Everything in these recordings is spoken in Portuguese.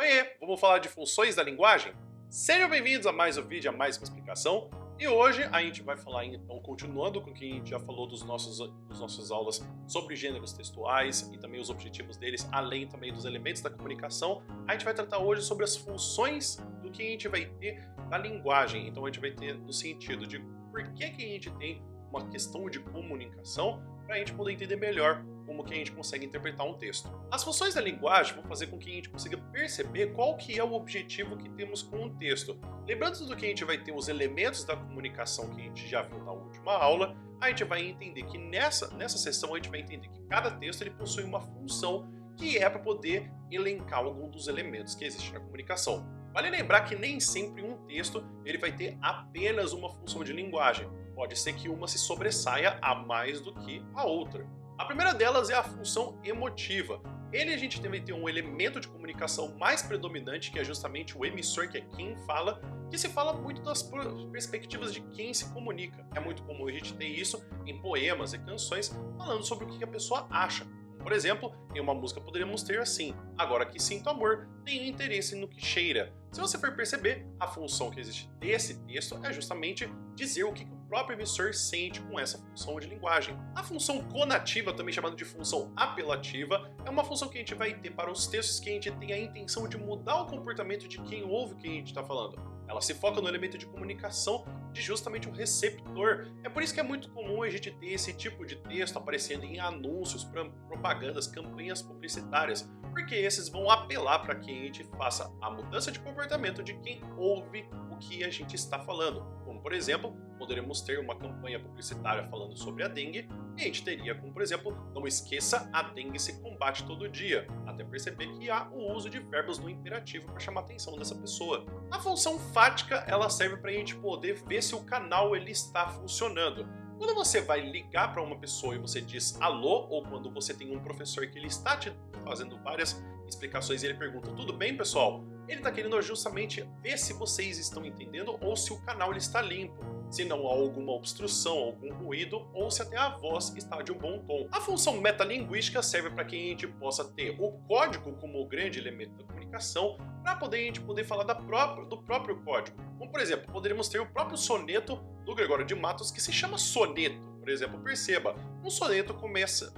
Oiê, vamos falar de funções da linguagem? Sejam bem-vindos a mais um vídeo, a mais uma explicação. E hoje a gente vai falar então, continuando com o que a gente já falou dos nossas aulas sobre gêneros textuais e também os objetivos deles, além também dos elementos da comunicação. A gente vai tratar hoje sobre as funções do que a gente vai ter da linguagem. Então a gente vai ter no sentido de por que a gente tem uma questão de comunicação, para a gente poder entender melhor como que a gente consegue interpretar um texto. As funções da linguagem vão fazer com que a gente consiga perceber qual que é o objetivo que temos com um texto. Lembrando do que a gente vai ter os elementos da comunicação que a gente já viu na última aula, a gente vai entender que nessa sessão a gente vai entender que cada texto ele possui uma função que é para poder elencar algum dos elementos que existem na comunicação. Vale lembrar que nem sempre um texto ele vai ter apenas uma função de linguagem. Pode ser que uma se sobressaia a mais do que a outra. A primeira delas é a função emotiva. A gente vai ter um elemento de comunicação mais predominante, que é justamente o emissor, que é quem fala, que se fala muito das perspectivas de quem se comunica. É muito comum a gente ter isso em poemas e canções, falando sobre o que a pessoa acha. Por exemplo, em uma música poderíamos ter assim: agora que sinto amor, tenho interesse no que cheira. Se você for perceber, a função que existe desse texto é justamente dizer o que o próprio emissor sente com essa função de linguagem. A função conativa, também chamada de função apelativa, é uma função que a gente vai ter para os textos que a gente tem a intenção de mudar o comportamento de quem ouve o que a gente está falando. Ela se foca no elemento de comunicação de justamente o receptor. É por isso que é muito comum a gente ter esse tipo de texto aparecendo em anúncios, propagandas, campanhas publicitárias, porque esses vão apelar para que a gente faça a mudança de comportamento de quem ouve o que a gente está falando. Como, por exemplo, poderemos ter uma campanha publicitária falando sobre a dengue, e a gente teria como, por exemplo, não esqueça, a dengue se combate todo dia, até perceber que há o uso de verbos no imperativo para chamar a atenção dessa pessoa. A função fática, ela serve para a gente poder ver se o canal ele está funcionando. Quando você vai ligar para uma pessoa e você diz alô, ou quando você tem um professor que ele está te fazendo várias explicações e ele pergunta: tudo bem, pessoal? Ele está querendo justamente ver se vocês estão entendendo ou se o canal ele está limpo, se não há alguma obstrução, algum ruído, ou se até a voz está de um bom tom. A função metalinguística serve para que a gente possa ter o código como o grande elemento da comunicação, para a gente poder falar do próprio código. Como, por exemplo, poderíamos ter o próprio soneto do Gregório de Matos, que se chama soneto. Por exemplo, perceba, um soneto começa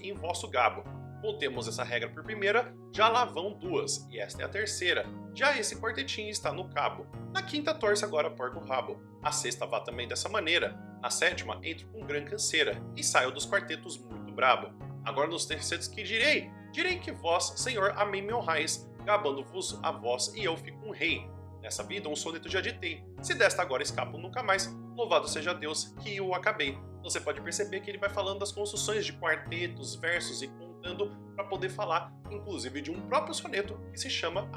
em vosso gabo. Temos essa regra por primeira, já lá vão duas, e esta é a terceira. Já esse quartetinho está no cabo. Na quinta, torce agora porca o rabo. A sexta vá também dessa maneira. Na sétima, entro com gran canseira, e saio dos quartetos muito brabo. Agora nos terceiros que direi? Direi que vós, Senhor, a mim me honrais, gabando-vos a vós, e eu fico um rei. Nessa vida um soneto já ditei, se desta agora escapo nunca mais, louvado seja Deus que eu acabei. Você pode perceber que ele vai falando das construções de quartetos, versos e para poder falar, inclusive, de um próprio soneto que se chama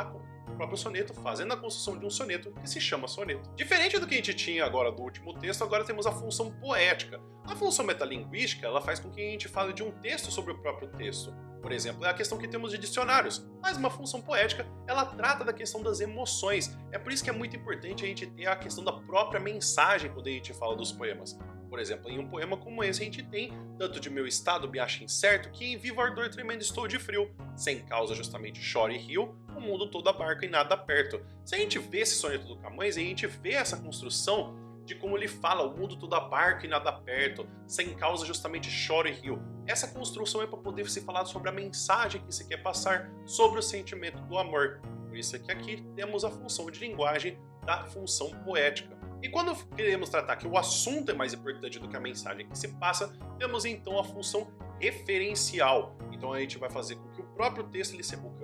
o próprio soneto, fazendo a construção de um soneto que se chama soneto. Diferente do que a gente tinha agora do último texto, agora temos a função poética. A função metalinguística, ela faz com que a gente fale de um texto sobre o próprio texto. Por exemplo, é a questão que temos de dicionários, mas uma função poética, ela trata da questão das emoções. É por isso que é muito importante a gente ter a questão da própria mensagem quando a gente fala dos poemas. Por exemplo, em um poema como esse a gente tem: tanto de meu estado me acha incerto, que em vivo ardor tremendo estou de frio, sem causa justamente choro e rio, o mundo todo abarca e nada perto. Se a gente vê esse soneto do Camões, a gente vê essa construção de como ele fala: o mundo todo abarca e nada perto, sem causa justamente choro e rio. Essa construção é para poder se falar sobre a mensagem que se quer passar, sobre o sentimento do amor. Por isso é que aqui temos a função de linguagem da função poética. E quando queremos tratar que o assunto é mais importante do que a mensagem que se passa, temos então a função referencial. Então a gente vai fazer com que o próprio texto,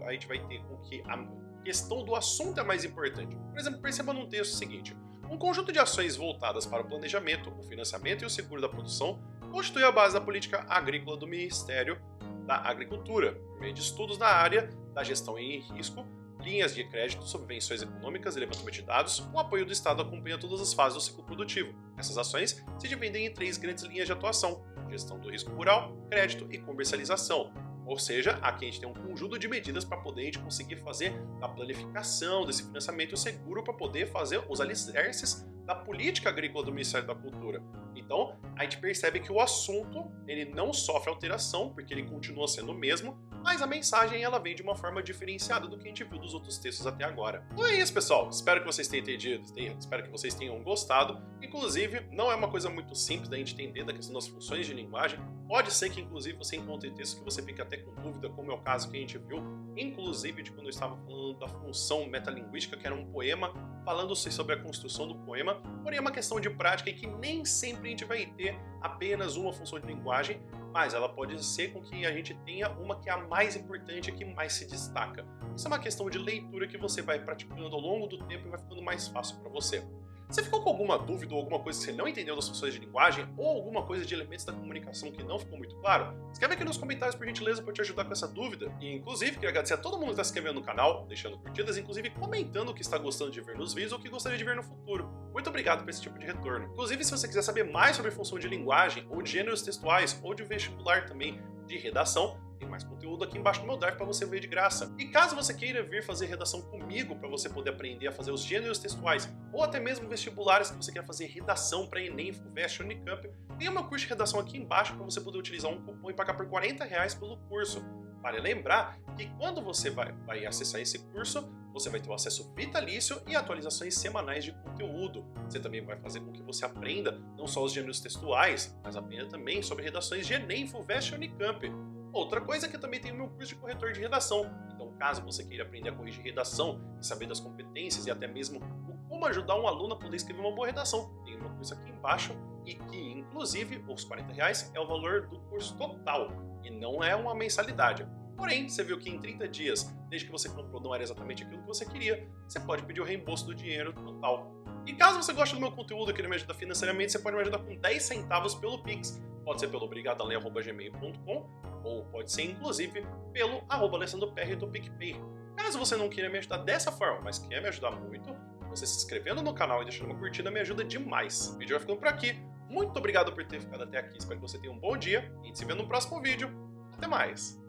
a gente vai ter com que a questão do assunto é mais importante. Por exemplo, perceba num texto o seguinte: um conjunto de ações voltadas para o planejamento, o financiamento e o seguro da produção constitui a base da política agrícola do Ministério da Agricultura, por meio de estudos na área da gestão em risco, linhas de crédito, subvenções econômicas e levantamento de dados. O apoio do Estado acompanha todas as fases do ciclo produtivo. Essas ações se dividem em 3 grandes linhas de atuação: gestão do risco rural, crédito e comercialização. Ou seja, aqui a gente tem um conjunto de medidas para poder a gente conseguir fazer a planificação desse financiamento seguro, para poder fazer os alicerces da política agrícola do Ministério da Cultura. Então, a gente percebe que o assunto ele não sofre alteração, porque ele continua sendo o mesmo, mas a mensagem ela vem de uma forma diferenciada do que a gente viu dos outros textos até agora. Então é isso, pessoal. Espero que vocês tenham entendido, espero que vocês tenham gostado. Inclusive, não é uma coisa muito simples da gente entender da questão das funções de linguagem. Pode ser que, inclusive, você encontre textos que você fique até com dúvida, como é o caso que a gente viu, inclusive de quando eu estava falando da função metalinguística, que era um poema, falando sobre a construção do poema. Porém, é uma questão de prática e que nem sempre a gente vai ter apenas uma função de linguagem, mas ela pode ser com que a gente tenha uma que é a mais importante e que mais se destaca. Isso é uma questão de leitura que você vai praticando ao longo do tempo e vai ficando mais fácil para você. Você ficou com alguma dúvida ou alguma coisa que você não entendeu das funções de linguagem ou alguma coisa de elementos da comunicação que não ficou muito claro? Escreve aqui nos comentários por gentileza para te ajudar com essa dúvida. E inclusive queria agradecer a todo mundo que está se inscrevendo no canal, deixando curtidas, inclusive comentando o que está gostando de ver nos vídeos ou o que gostaria de ver no futuro. Muito obrigado por esse tipo de retorno. Inclusive, se você quiser saber mais sobre função de linguagem ou de gêneros textuais ou de vestibular também de redação, tem mais conteúdo aqui embaixo no meu Drive para você ver de graça. E caso você queira vir fazer redação comigo para você poder aprender a fazer os gêneros textuais ou até mesmo vestibulares que você quer fazer redação para Enem, FUVEST, Unicamp, tem o meu curso de redação aqui embaixo para você poder utilizar um cupom e pagar por R$40 pelo curso. Vale lembrar que quando você vai acessar esse curso, você vai ter o acesso vitalício e atualizações semanais de conteúdo. Você também vai fazer com que você aprenda não só os gêneros textuais, mas aprenda também sobre redações de Enem, FUVEST e Unicamp. Outra coisa é que eu também tenho o meu curso de corretor de redação. Então, caso você queira aprender a corrigir redação e saber das competências e até mesmo como ajudar um aluno a poder escrever uma boa redação, tem o meu curso aqui embaixo e que, inclusive, os R$40 é o valor do curso total e não é uma mensalidade. Porém, você viu que em 30 dias, desde que você comprou não era exatamente aquilo que você queria, você pode pedir o reembolso do dinheiro total. E caso você goste do meu conteúdo e queira me ajudar financeiramente, você pode me ajudar com 10 centavos pelo Pix. Pode ser pelo brigadalei@gmail.com ou pode ser, inclusive, pelo @alessandropr do PicPay. Caso você não queira me ajudar dessa forma, mas quer me ajudar muito, você se inscrevendo no canal e deixando uma curtida me ajuda demais. O vídeo vai ficando por aqui. Muito obrigado por ter ficado até aqui. Espero que você tenha um bom dia e a gente se vê no próximo vídeo. Até mais!